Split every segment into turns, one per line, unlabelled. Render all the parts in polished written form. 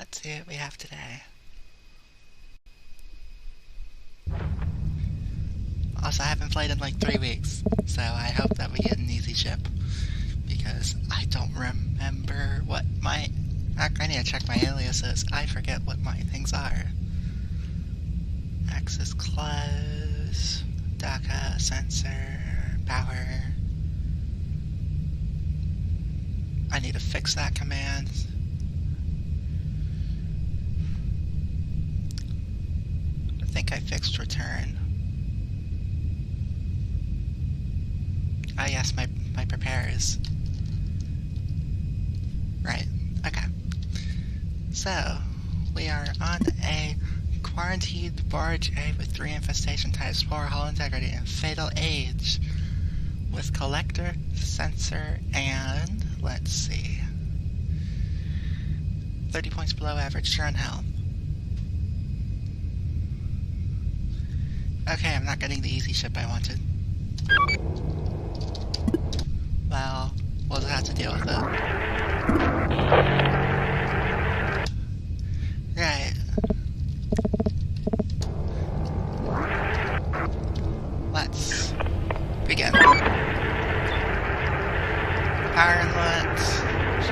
let's see what we have today. Also, I haven't played in like 3 weeks, so I hope that we get an easy ship. Because I don't remember what my... I need to check my aliases. I forget what my things are. Access close, DACA, sensor, power. I need to fix that command. I think I fixed return. Ah yes, my preparers. Right, okay. So, we are on a quarantined barge A with 3 infestation types, poor hull integrity, and fatal age. With collector, sensor, and, let's see, 30 points below average turn health. Okay, I'm not getting the easy ship I wanted. Well, we'll just have to deal with it. Right. Let's begin. Power inlet.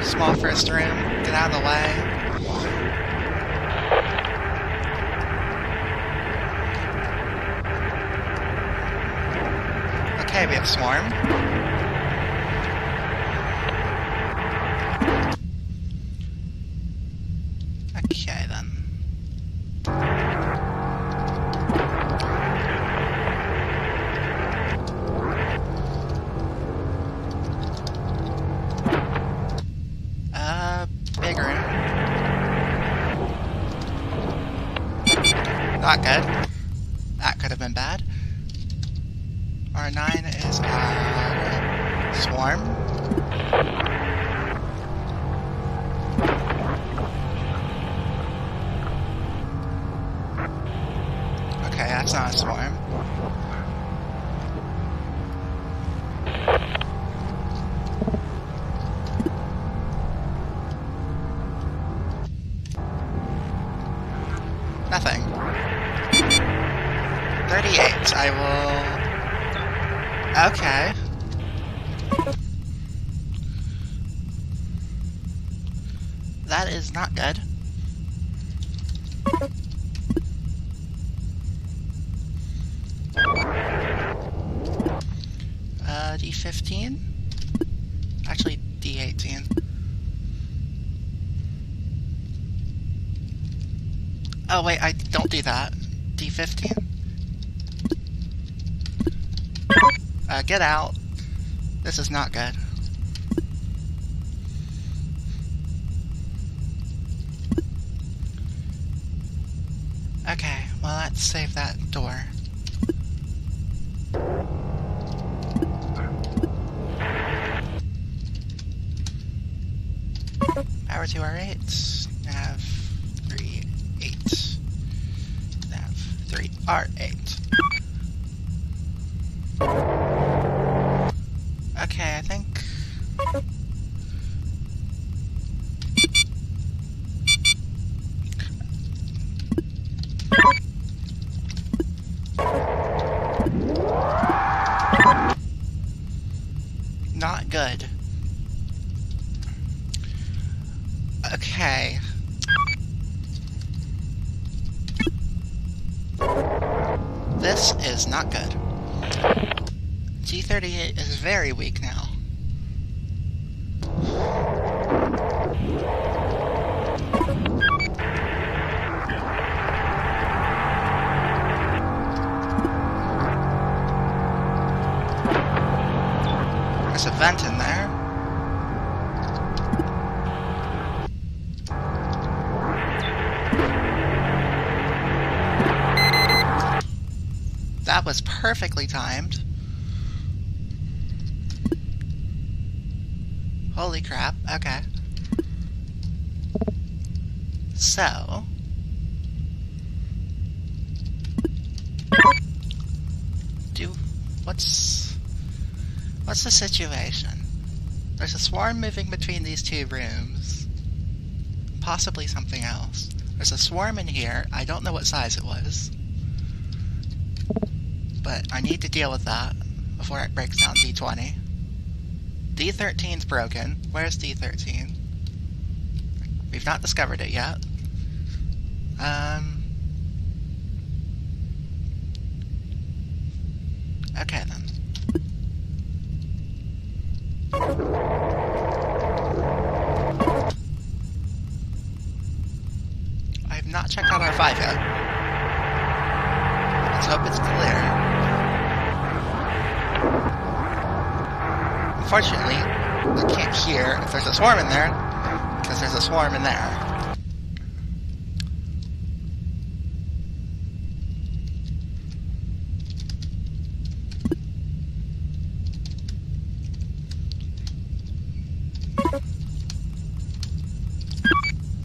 Small first room. Get out of the way. Okay, we have swarm. Okay, then. Bigger. Not good. That could have been bad. R9 is our swarm. Okay, that's not a swarm. Nothing. 38, I will... Okay. That is not good. D15? Actually, D18. Oh wait, I don't do that. D15? Get out. This is not good. Okay, well let's save that door. Power to R8. Nav 3, 8. Nav 3, R8. Okay, I think... Not good. Okay. This is not good. G38 is very weak now. There's a vent in there. That was perfectly timed. Holy crap, okay. So... What's the situation? There's a swarm moving between these 2 rooms. possibly something else. There's a swarm in here. I don't know what size it was. But I need to deal with that before it breaks down D20. D13's broken. Where's D13? We've not discovered it yet. Okay then. I have not checked out R5 yet. Let's hope it's clear. Unfortunately, I can't hear if there's a swarm in there, because there's a swarm in there.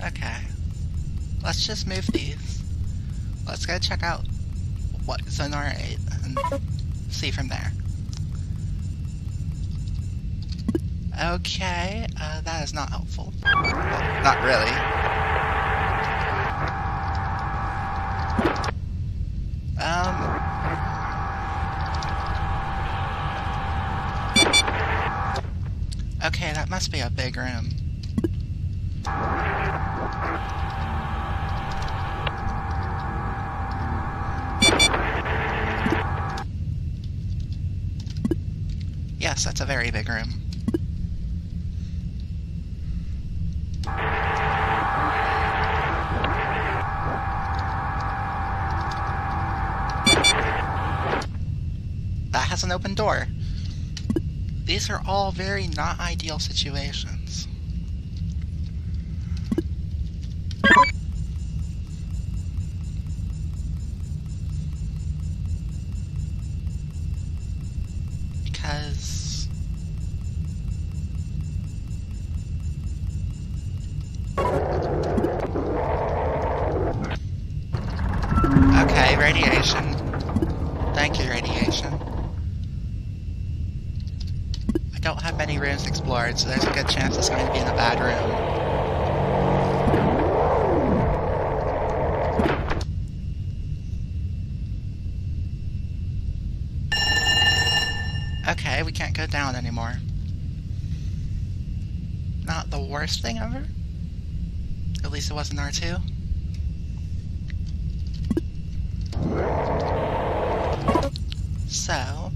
Okay. Let's just move these. Let's go check out what's in R8 and see from there. Okay, that is not helpful. Well, not really. Okay, that must be a big room. Yes, that's a very big room. That has an open door. These are all very not ideal situations. Because... Okay, radiation. Thank you, radiation. I don't have many rooms explored, so there's a good chance it's going to be in a bad room. Okay, we can't go down anymore. Not the worst thing ever. At least it wasn't R2. So...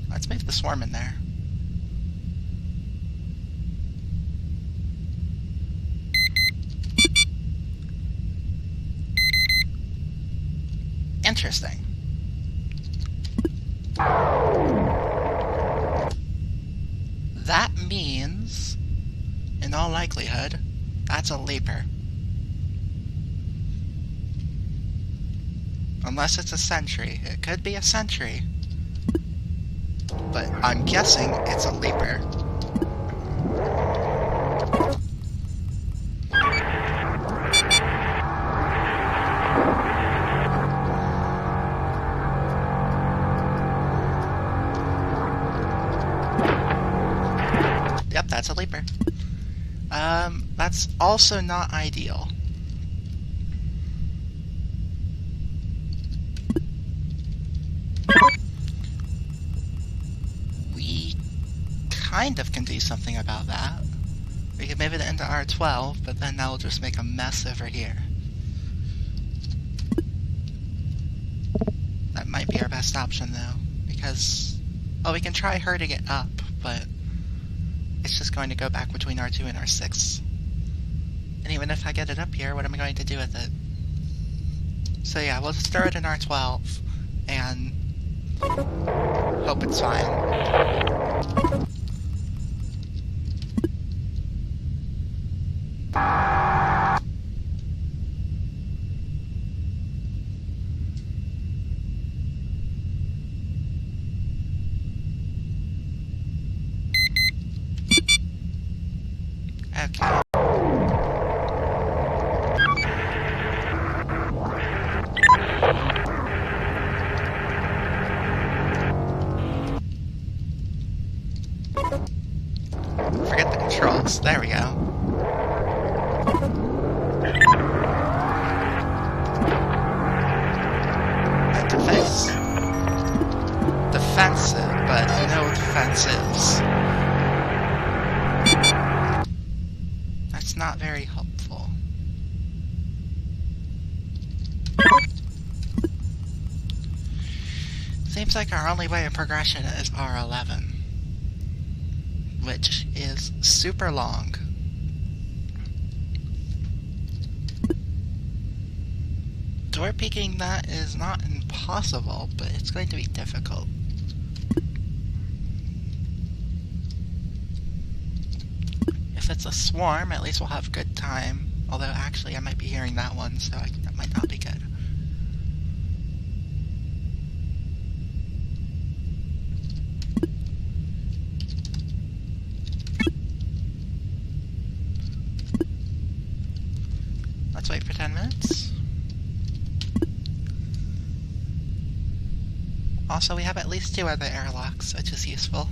let's move the swarm in there. Interesting. That means, in all likelihood, that's a leaper. Unless it's a sentry. It could be a sentry. But I'm guessing it's a leaper. Yep, that's a leaper. That's also not ideal. We kind of can do something about that. We could move it into R12, but then that'll just make a mess over here. That might be our best option, though, because... well, we can try herding it up, but it's just going to go back between R2 and R6. And even if I get it up here, what am I going to do with it? So yeah, we'll just throw it in R12, and hope it's fine. Okay. is defensive, but no defenses. That's not very helpful. Seems like our only way of progression is R11, which is super long. Door peeking that is not impossible, but it's going to be difficult. If it's a swarm, at least we'll have good time. Although, actually, I might be hearing that one, so that might not be good. Let's wait for 10 minutes. Also, we have at least 2 other airlocks, which is useful.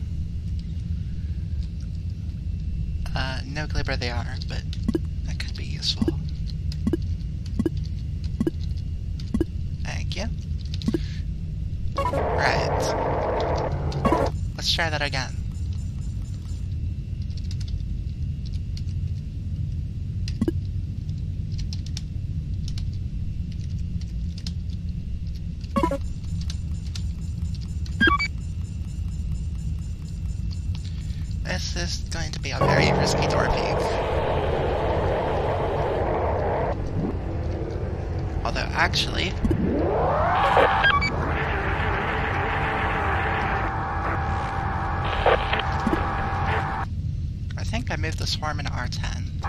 No clue where they are, but that could be useful. Thank you. Right. Let's try that again. This is going to be a very risky door peek. Although, actually... I think I moved the swarm into R10.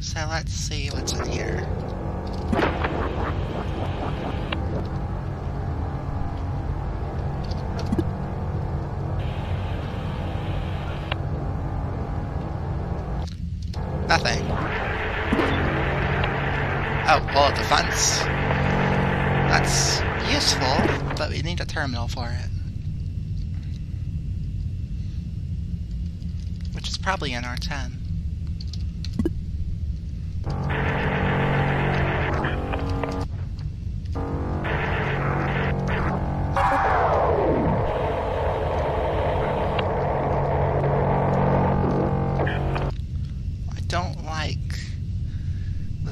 So let's see what's in here. Nothing. Oh, well, defense. That's useful, but we need a terminal for it. Which is probably in R10.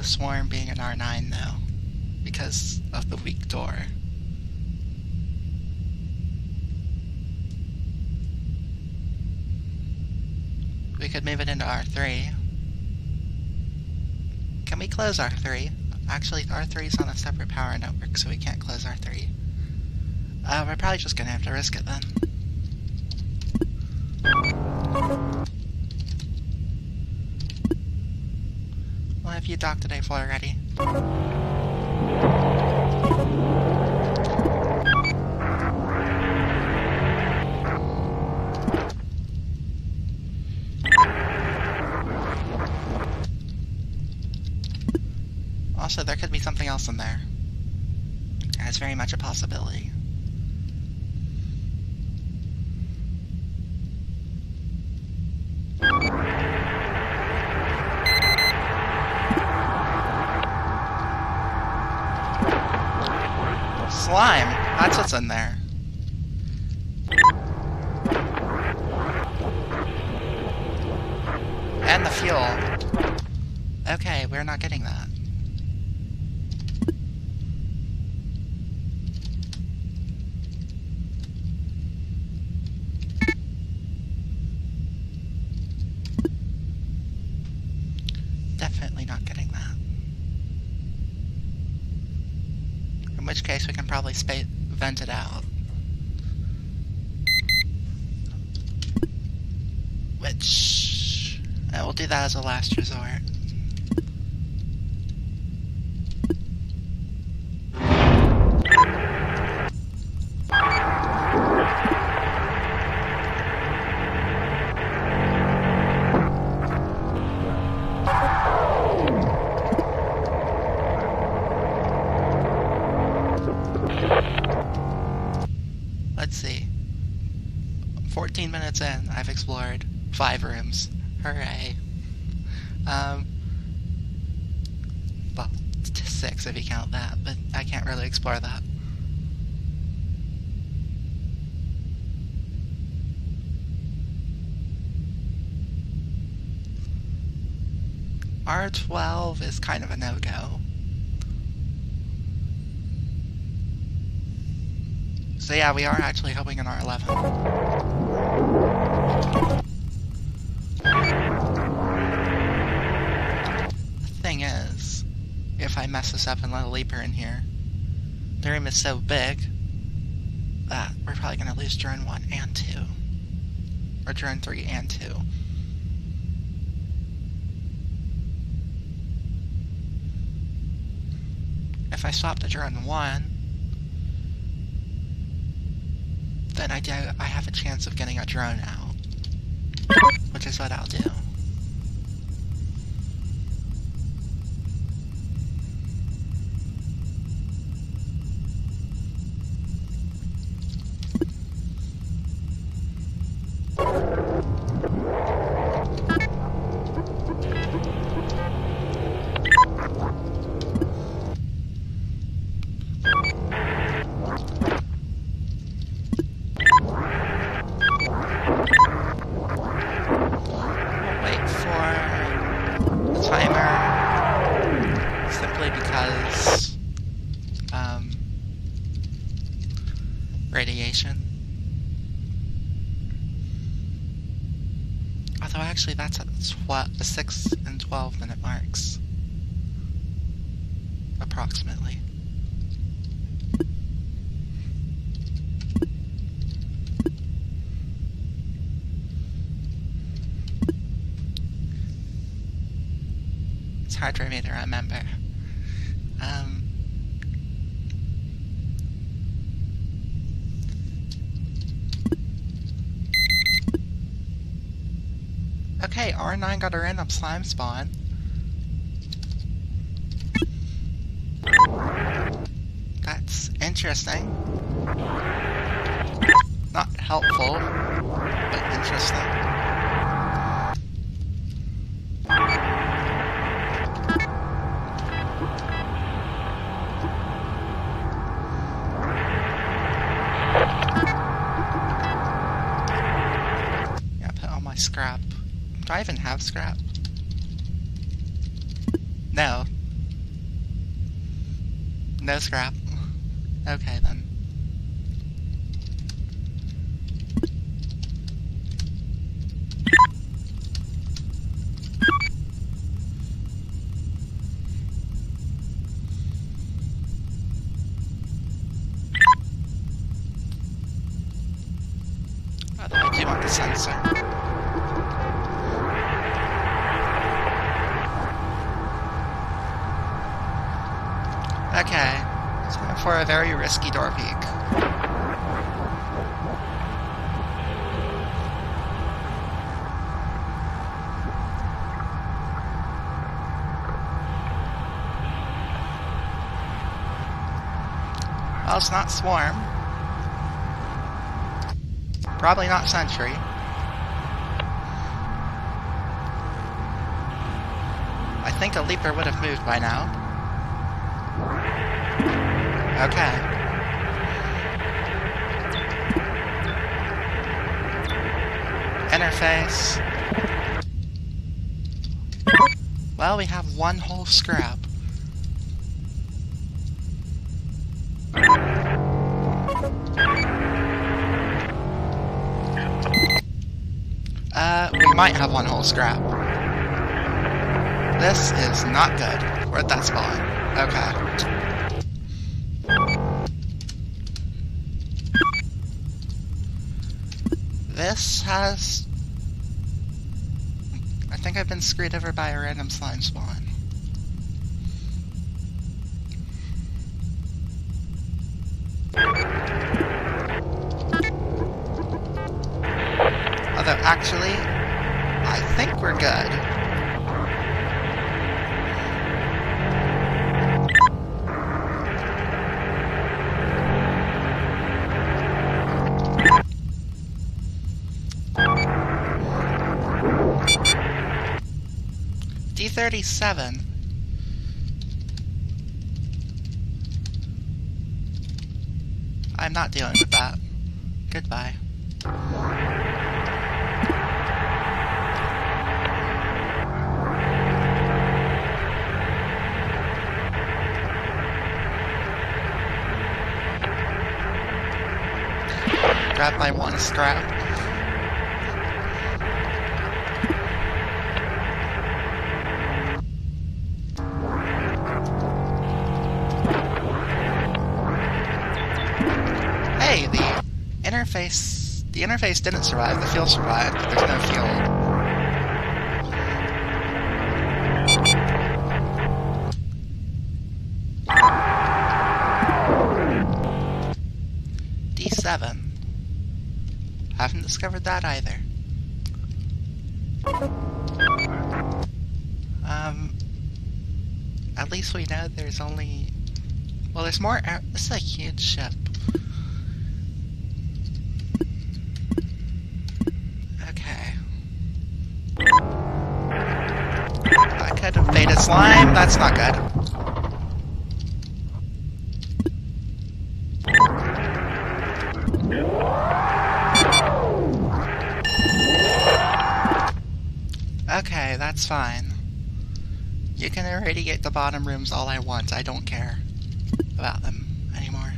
Swarm being an R9 though, because of the weak door. We could move it into R3. Can we close R3? Actually, R3 is on a separate power network, so we can't close R3. We're probably just gonna have to risk it then. Well, have you docked today for already? Also, there could be something else in there. That's very much a possibility. Slime! That's what's in there. And the fuel. Okay, we're not getting that. Definitely not getting that. In which case we can probably vent it out. Which... we'll do that as a last resort. Let's see. 14 minutes in, I've explored 5 rooms. Hooray. Well, 6 if you count that, but I can't really explore that. R12 is kind of a no-go. So yeah, we are actually hoping in R11. The thing is, if I mess this up and let a leaper in here, the room is so big that we're probably going to lose drone 1 and 2. Or drone 3 and 2. If I swap to drone 1, then I have a chance of getting a drone out, which is what I'll do. Radiation. Although actually that's at the 6 and 12 minute marks. Approximately. It's hard for me to remember. Okay, R9 got a random slime spawn. That's interesting. Not helpful, but interesting. Yeah, put all my scrap. Do I even have scrap? No. No scrap. Okay then. Although I do want the sensor. Okay, time for a very risky door peek. Well, it's not Swarm. Probably not Sentry. I think a Leaper would have moved by now. Okay. Interface. Well, we have one whole scrap. We might have one whole scrap. This is not good. Where'd that spawn? Okay. This has... I think I've been screwed over by a random slime spawn. Although, actually, I think we're good. 237. I'm not dealing with that. Goodbye. Grab my one scrap. Hey, the interface didn't survive, the fuel survived, but there's no fuel. D7. Haven't discovered that either. At least we know there's only... Well, there's more... This is a huge ship. Okay. I could have baited slime. That's not good. Okay, that's fine. You can irradiate the bottom rooms all I want. I don't care about them anymore.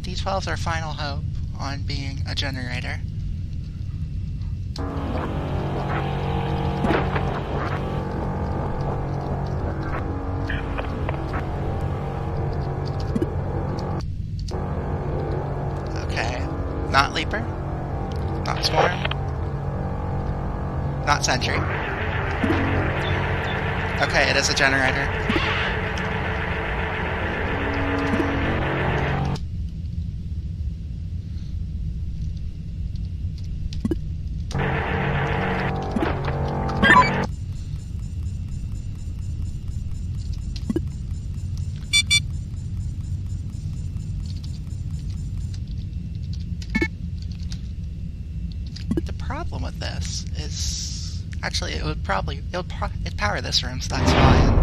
D12's our final hope on being a generator. Not Leaper, not Swarm, not Sentry. Okay, it is a generator. Problem with this is actually it'd power this room, so that's fine.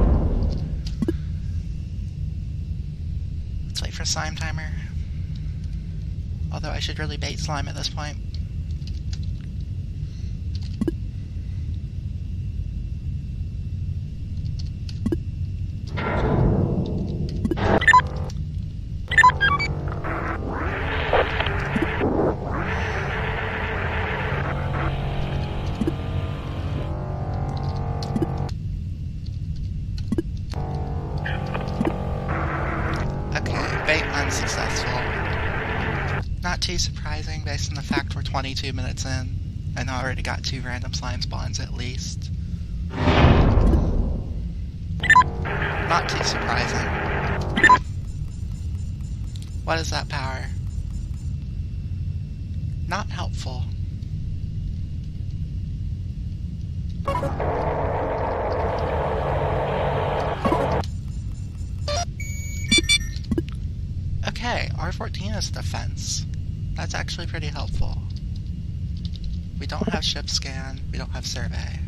Let's wait for slime timer. Although I should really bait slime at this point. Unsuccessful. Not too surprising based on the fact we're 22 minutes in and I already got 2 random slime spawns at least. Not too surprising. What is that power? Not helpful. Okay, R14 is defense. That's actually pretty helpful. We don't have ship scan, we don't have survey.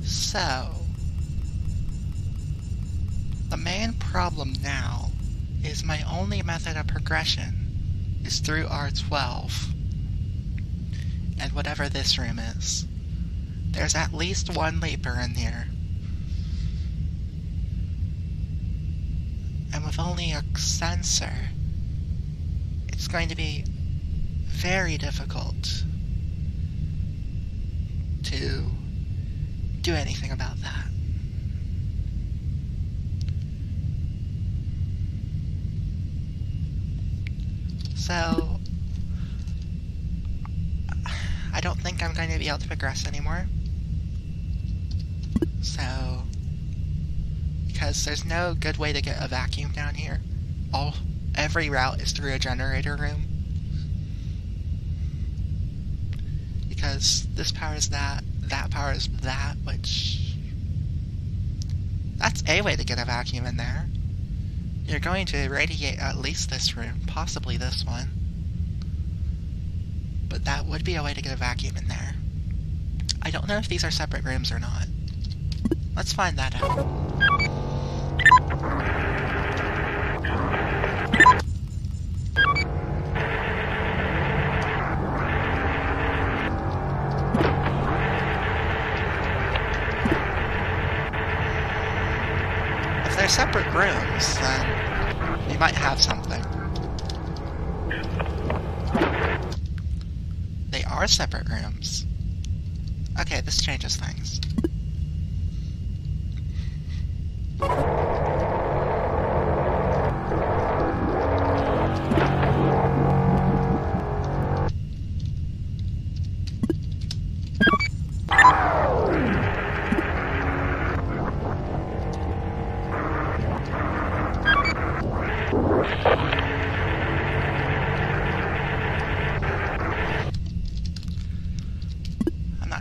So, the main problem now is my only method of progression is through R12 and whatever this room is. There's at least 1 leaper in here. And with only a sensor, it's going to be very difficult to do anything about that. So I don't think I'm going to be able to progress anymore. So, because there's no good way to get a vacuum down here. Every route is through a generator room. Because this powers that powers that, which... That's a way to get a vacuum in there. You're going to irradiate at least this room, possibly this one. But that would be a way to get a vacuum in there. I don't know if these are separate rooms or not. Let's find that out. If they're separate rooms, then we might have something. They are separate rooms. Okay, this changes things.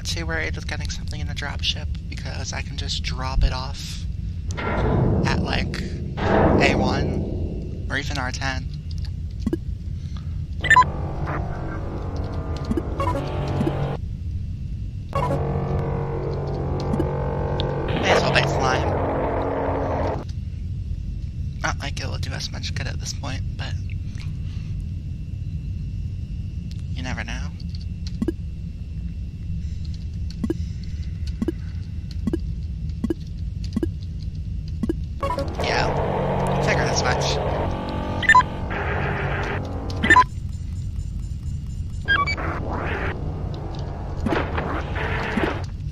Too worried with getting something in a dropship because I can just drop it off at like A1 or even R10. May as well bait slime. Not like it will do us much good at this point, but you never know. Yeah, figured as much.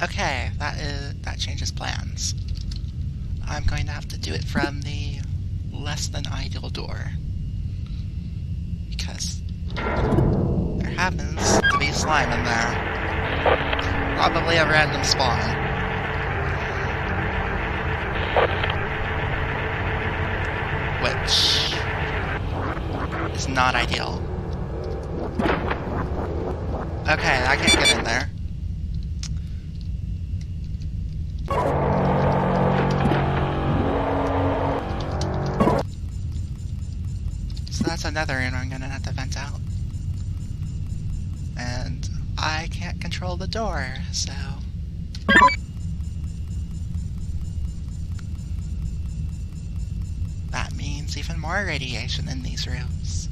Okay, that changes plans. I'm going to have to do it from the less than ideal door. Because there happens to be slime in there. Probably a random spawn. Which is not ideal. Okay, I can't get in there. So that's another room I'm gonna have to vent out. And I can't control the door, so... even more radiation in these rooms.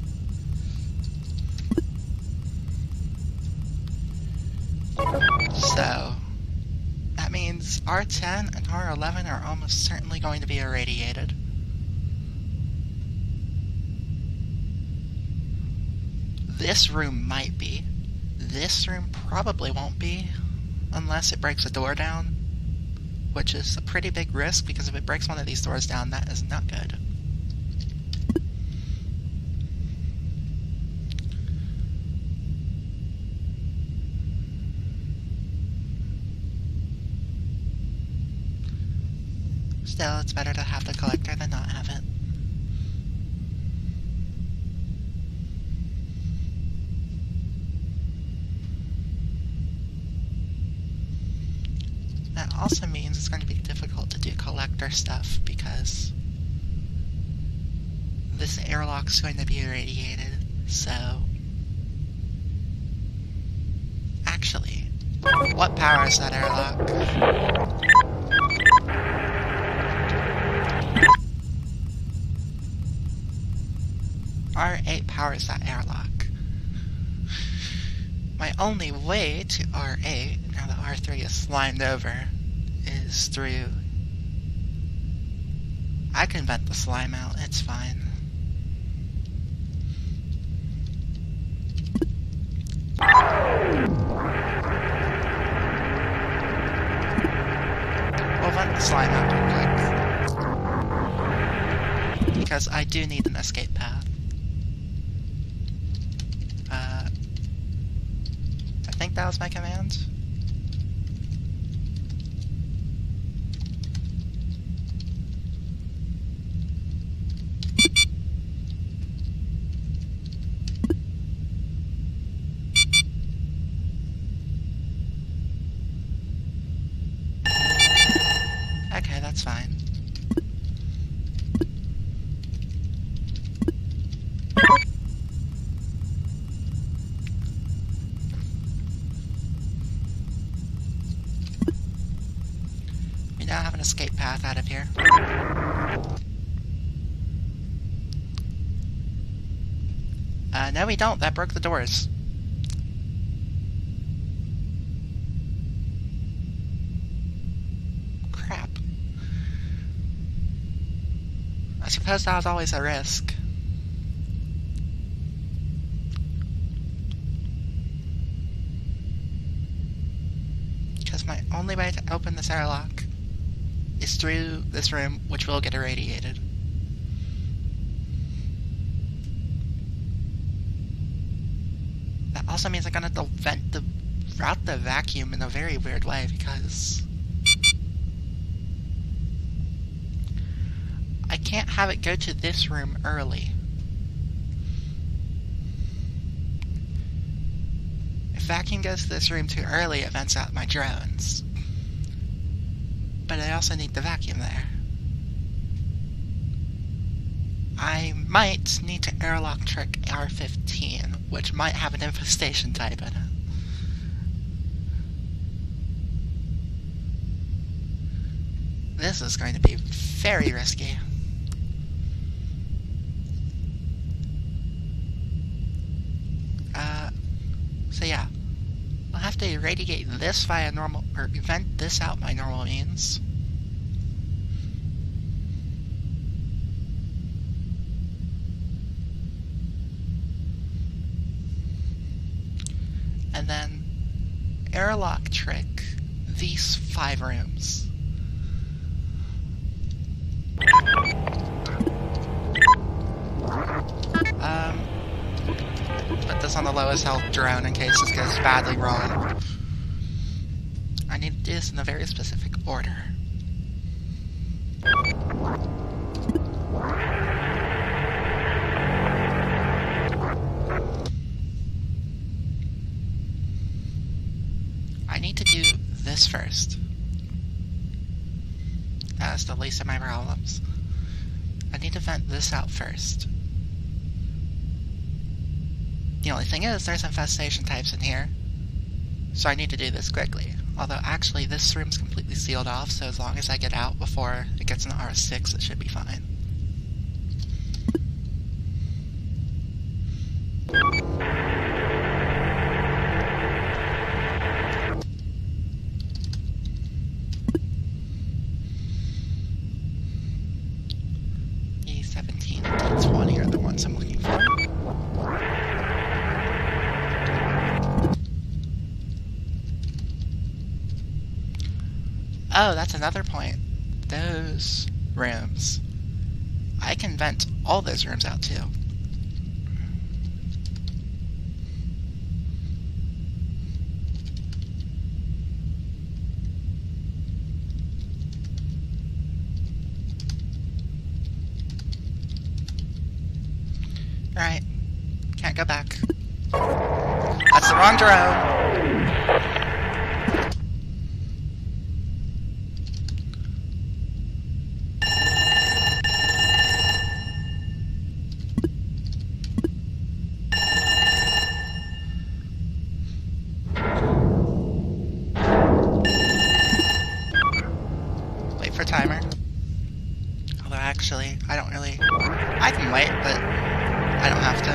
So, that means R10 and R11 are almost certainly going to be irradiated. This room might be. This room probably won't be, unless it breaks a door down, which is a pretty big risk, because if it breaks one of these doors down, that is not good. Still, it's better to have the collector than not have it. That also means it's going to be difficult to do collector stuff because this airlock's going to be irradiated, so... Actually, what powers that airlock? R8 powers that airlock. My only way to R8, now that R3 is slimed over, is through... I can vent the slime out, it's fine. We'll vent the slime out real quick. Because I do need an escape path. was my command? Okay, that's fine. We now have an escape path out of here. No we don't. That broke the doors. Crap. I suppose that was always a risk. Because my only way to open this airlock is through this room, which will get irradiated. That also means I'm gonna have to route the vacuum in a very weird way, because I can't have it go to this room early. If vacuum goes to this room too early, it vents out my drones. But I also need the vacuum there. I might need to airlock trick R15, which might have an infestation type in it. This is going to be very risky. So yeah, I'll have to irradiate this via normal, or vent this out by normal means. And then airlock trick these 5 rooms. Put this on the lowest health drone in case this goes badly wrong. I need to do this in a very specific order. I need to do this first. That's the least of my problems. I need to vent this out first. The only thing is, there's infestation types in here, so I need to do this quickly. Although, actually, this room's completely sealed off, so as long as I get out before it gets an R6, it should be fine. E17 and D20 are the ones I'm looking for. Oh, that's another point. Those rooms. I can vent all those rooms out too. Alright. Can't go back. That's the wrong drone! For timer. Although actually, I don't really... I can wait, but I don't have to.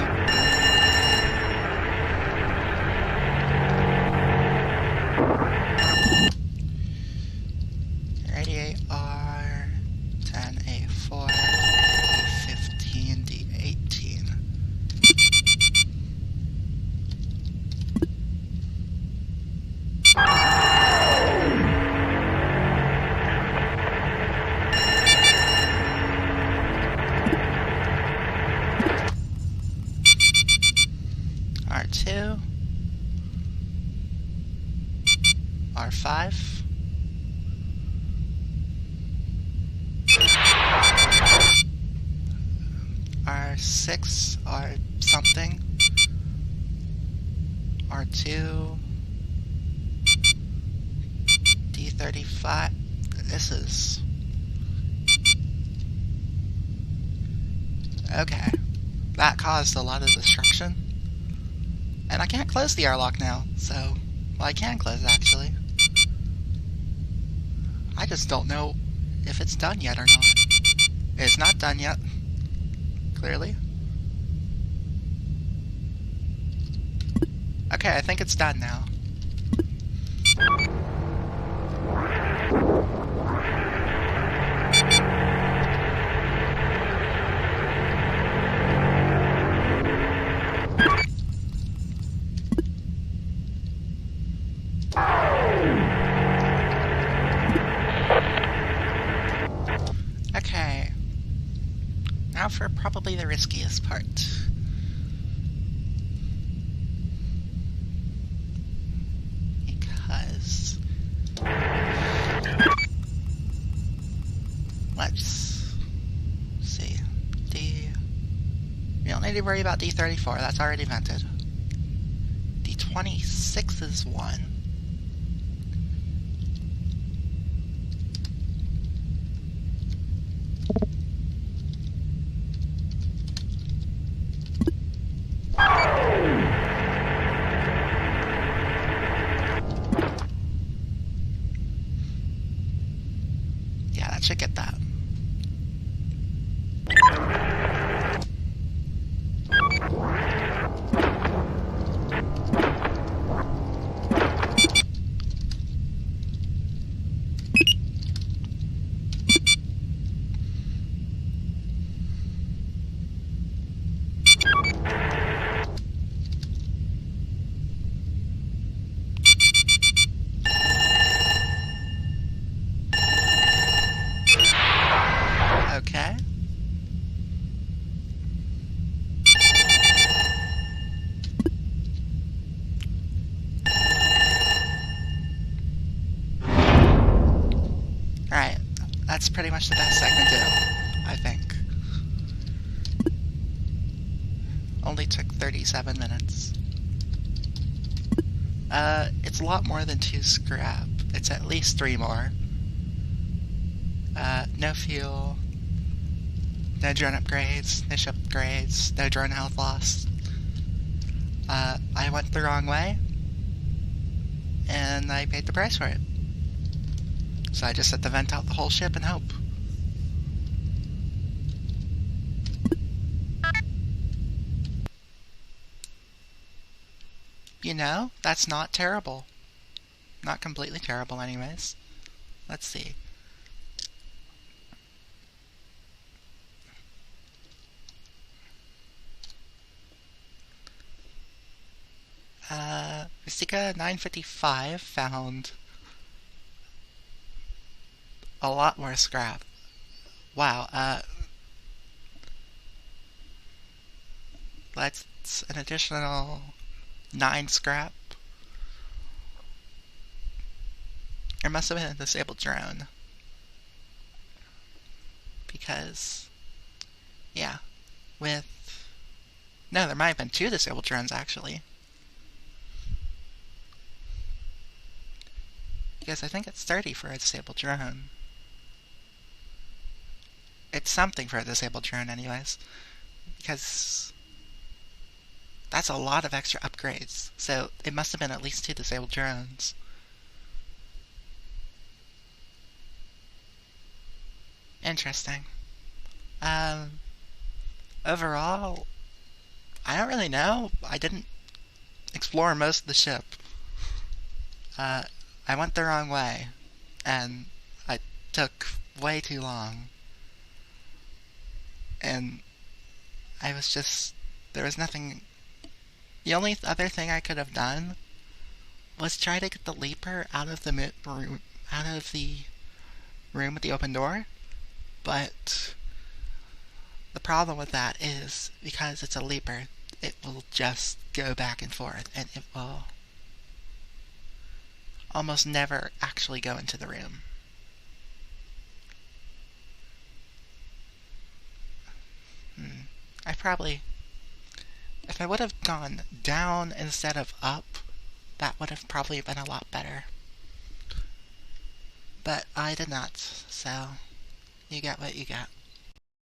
Radiate R10, A4, D15, D18. R2. D35. R6, R something. R2. D35. This is... Okay. That caused a lot of destruction. And I can't close the airlock now, so... Well, I can close, actually. I just don't know if it's done yet or not. It's not done yet. Clearly. Okay, I think it's done now. Okay. Now for probably the riskiest part. Because... Let's see. We don't need to worry about D34, that's already vented. D26 is one. Yeah, that should get that. Okay. Alright, that's pretty much the best I can do, I think. Only took 37 minutes. It's a lot more than 2 scrap. It's at least 3 more. No fuel. No drone upgrades, no ship upgrades, no drone health loss. I went the wrong way, and I paid the price for it. So I just had to vent out the whole ship and hope. You know, that's not terrible. Not completely terrible anyways. Let's see. Mystica 955 found a lot more scrap. Wow, that's an additional 9 scrap. There must have been a disabled drone. Because, yeah, no, there might have been 2 disabled drones actually. Because I think it's 30 for a disabled drone. It's something for a disabled drone anyways. Because that's a lot of extra upgrades. So it must have been at least 2 disabled drones. Interesting. Overall, I don't really know. I didn't explore most of the ship. I went the wrong way, and I took way too long. And I was just... there was nothing... The only other thing I could have done was try to get the leaper out of the room with the open door. But the problem with that is, because it's a leaper, it will just go back and forth, and it will... almost never actually go into the room. I probably... If I would have gone down instead of up, that would have probably been a lot better. But I did not, so you get what you get.